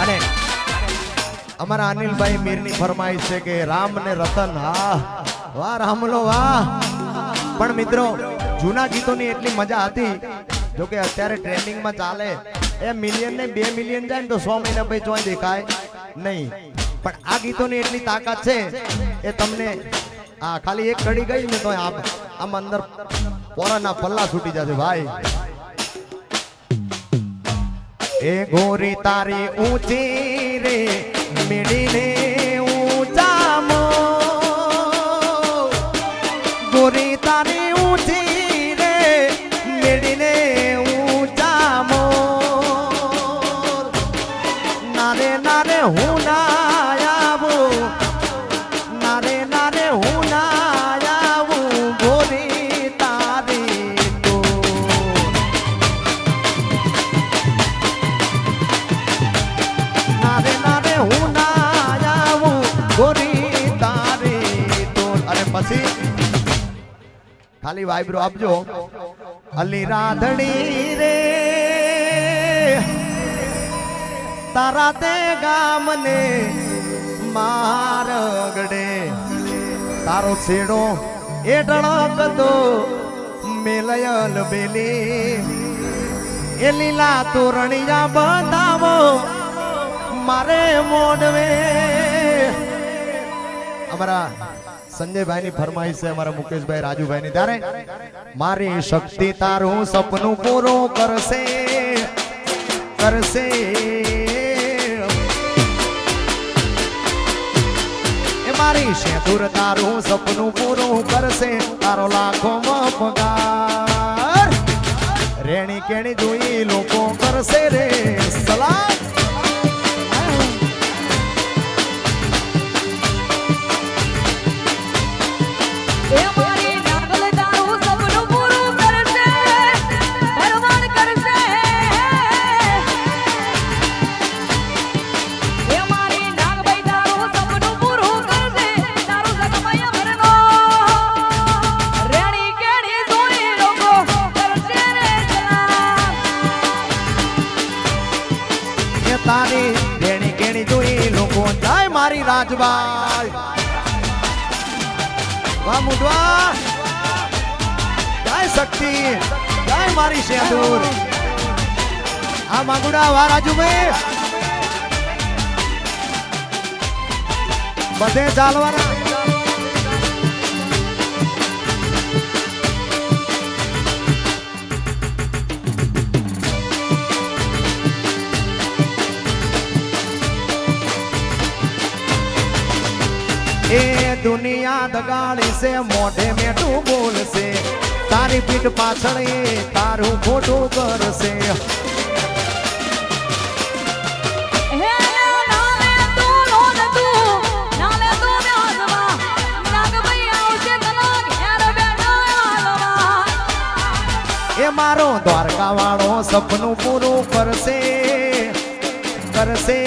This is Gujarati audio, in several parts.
અને અમારા અનિલભાઈ મીરની ફરમાઈશ છે કે રામ ને રતન હા વાહ રામલો વાહ પણ મિત્રો જૂના ગીતોની એટલી મજા હતી જો કે અત્યારે ટ્રેન્ડિંગમાં ચાલે એ મિલિયન ને 2 મિલિયન જાય ને તો 100 મહિના પછી જોઈ દેખાય નહીં પણ આ ગીતોની એટલી તાકાત છે એ તમને આ ખાલી એક કડી ગઈ ને તો આમ અંદર પોરાના પલ્લા છૂટી જશે ભાઈ એ ગોરી તારી ઊંચી રે મેડીને ઊંચામો ગોરી તારી ઊંચી રે મેડીને ઊંચામો નારે નારે હું ના આવું નારે નારે હું ના આવું ગોરી તારી તો નારે નારે હું ના આવું ગોરી તારી તો અને પછી ખાલી વાઇબ્રો આપજો અલી રાધડી રે તારા તે ગામને મારગડે તારો છેડો એ ઢળકતો મેલયલ બેલી એ લીલા તોરણિયા બતાવો મારે મોડવે અમારા સંજયભાઈ ની ફરમાઈશ છે અમારા મુકેશભાઈ રાજુભાઈ ની ત્યારે મારી શક્તિ તારું સપનું પૂરું કરશે કરશે એ મારી શેતુર તારું સપનું પૂરું કરશે તારો લાખો પગાર રેણી કેણી જોઈ લોકો કરશે રે સલામ તારી રેણી કેણી જોઈ લોકો જાય મારી રાજબાઈ વાહ મુડવા જાય શક્તિ જાય મારી શેદુર આ માગુડા વાહ રાજુભાઈ બધે ચાલવાના ए दुनिया दगाड़ी से मोढे में तू बोल से तारी पीठ पाछड़ तारू फोटो कर से ए मारो द्वारका वाળો सपનું પૂરું કરશે કરશે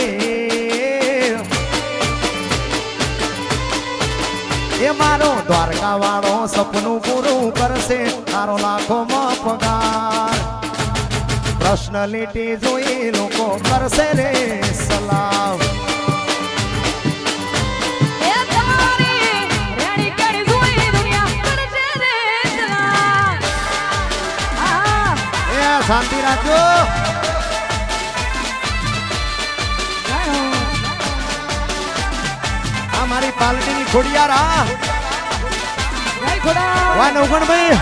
એ મારો દ્વારકા વાળો સપનું પૂરું કરશે તારો લાખોમાં પગાર પર્સનાલિટી જોઈ લોકો કરશે રે સલામ એ શાંતિ રાખજો મારી પાલટીની ખોડિયારા વાહ નવગણભાઈ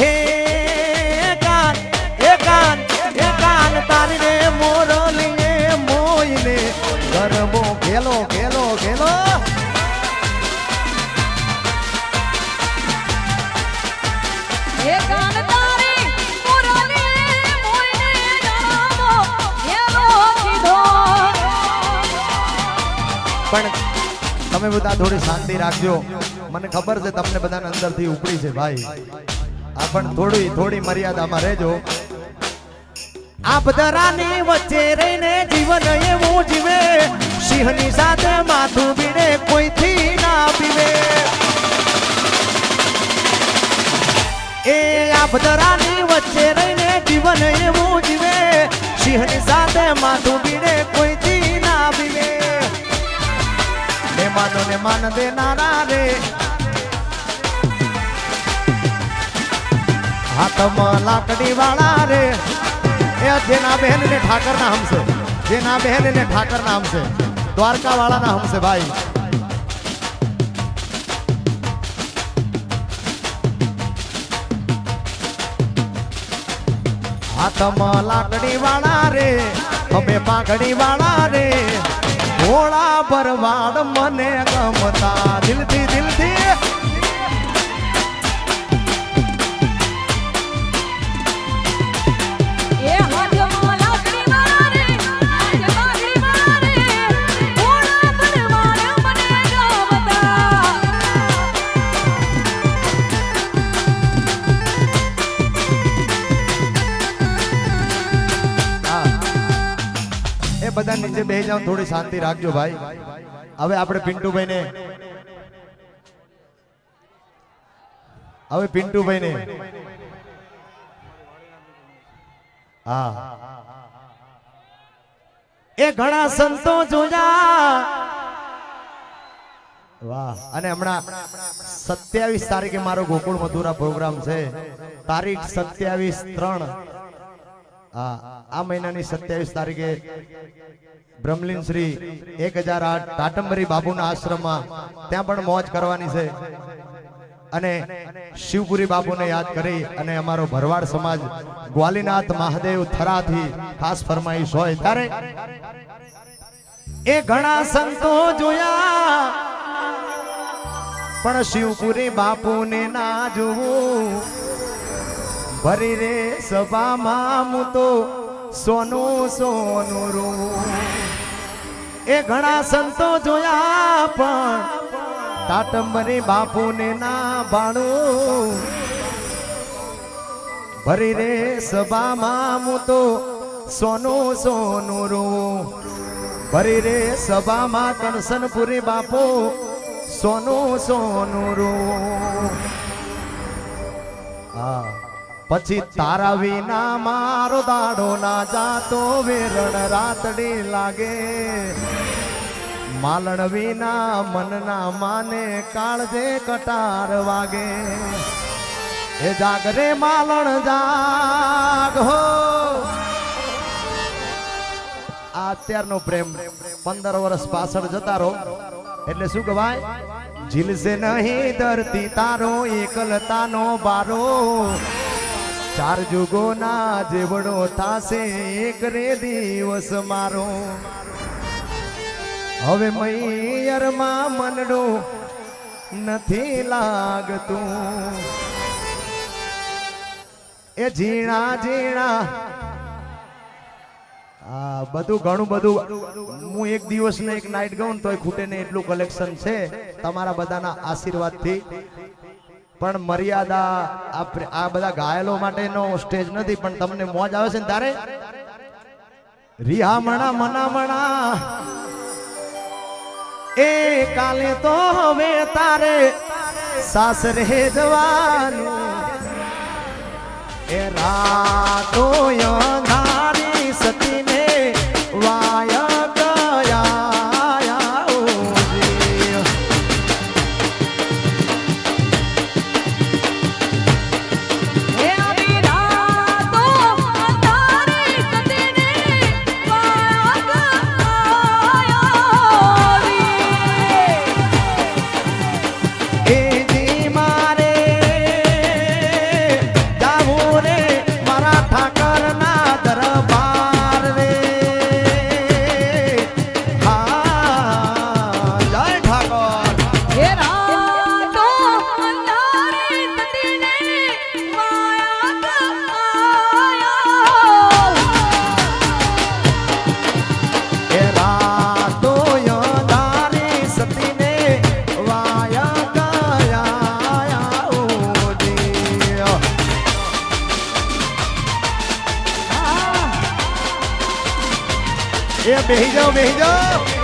હે કાન તારી ને મોરલીએ મોઈને ગરબો ખેલો ખેલો ખેલો પણ તમે બધા થોડી શાંતિ રાખજો મને ખબર છે તમને બધાને અંદરથી ઉપડી છે ભાઈ આ પણ થોડી મર્યાદામાં રહેજો આ બધાની વચ્ચે રહીને જીવન એવું સિંહની સાથે માથું બીડે કોઈથી ના પીવે એ આ બદરાની વચ્ચે રહીને જીવન એવું જીવે સિંહની સાથે માથું બીડે કોઈથી ના પીવે ને માન દેનારા રે હાથમાં લાકડી વાળા રે એ જેના બહેન ને ઠાકર ના હમસે જેના બહેન ને ઠાકર ના હમસે દ્વારકા વાળા ના હમસે ભાઈ હાથમાં લાકડી વાળા રે અમે પાઘડી વાળા રે ભોળા ભરવાડ મને ગમતા દિલથી દિલથી બધા નીચે બેસી જાઓ થોડી શાંતિ રાખજો ભાઈ હવે આપણે પિન્ટુભાઈ ને હા એ ઘણા સંતો જોયા વાહ અને હમણાં 27 તારીખે મારો ગોકુળ મથુરા પ્રોગ્રામ છે તારીખ 27/3 આ મહિનાની 27 તારીખે બ્રહ્મલીન શ્રી 1008 ટાટંબરી બાપુના આશ્રમમાં ત્યાં પણ મોજ કરવાની છે અને શિવપુરી બાપુને યાદ કરી અને અમારો ભરવાડ સમાજ ગ્વાલીનાથ મહાદેવ થરાથી ખાસ ફરમાઈશ હોય ત્યારે એ ઘણા સંતો જોયા પણ શિવપુરી બાપુને ના જોવું ભરી રે સભામાં હું તો સોનું સોનું રૂ એ ઘણા સંતો જોયા પણ ટાટંબરી બાપુને ના ભાણું ભરી રે સભામાં હું તો સોનું સોનું રૂ ભરી રે સભામાં કણસનપુરી બાપુ સોનું સોનું રૂ હા પછી તારા વિના મારો દાડો ના જાતો વેરણ રાતડી લાગે માલણ વિના મન ના માને કાળજે કટાર વાગે એ જાગરે માલણ જાગ હો અત્યારનો પ્રેમ 15 વર્ષ પાછળ જતા રહો એટલે શું કહેવાય ઝીલશે નહીં ધરતી તારો એકલતાનો બારો ચાર જુગો ના જેવડો થાશે એક રે દિવસ મારો હવે મૈયરમાં મનડો નથી લાગતું એ ઝીણા ઝીણા બધું ઘણું બધું હું એક દિવસ ને એક નાઈટ ગાઉન તોય ખૂટે ને એટલું કલેક્શન છે તમારા બધાના આશીર્વાદથી પણ મર્યાદા આ બધા ઘાયલો માટેનો સ્ટેજ નથી પણ તમને મોજ આવે છે ને તારે રિહામણા મનામણા એ કાલે તો હવે તારે સાસરે જવાનું એ રાતો અંધારી સતીને વાયા ગયા એ બેહી જાઓ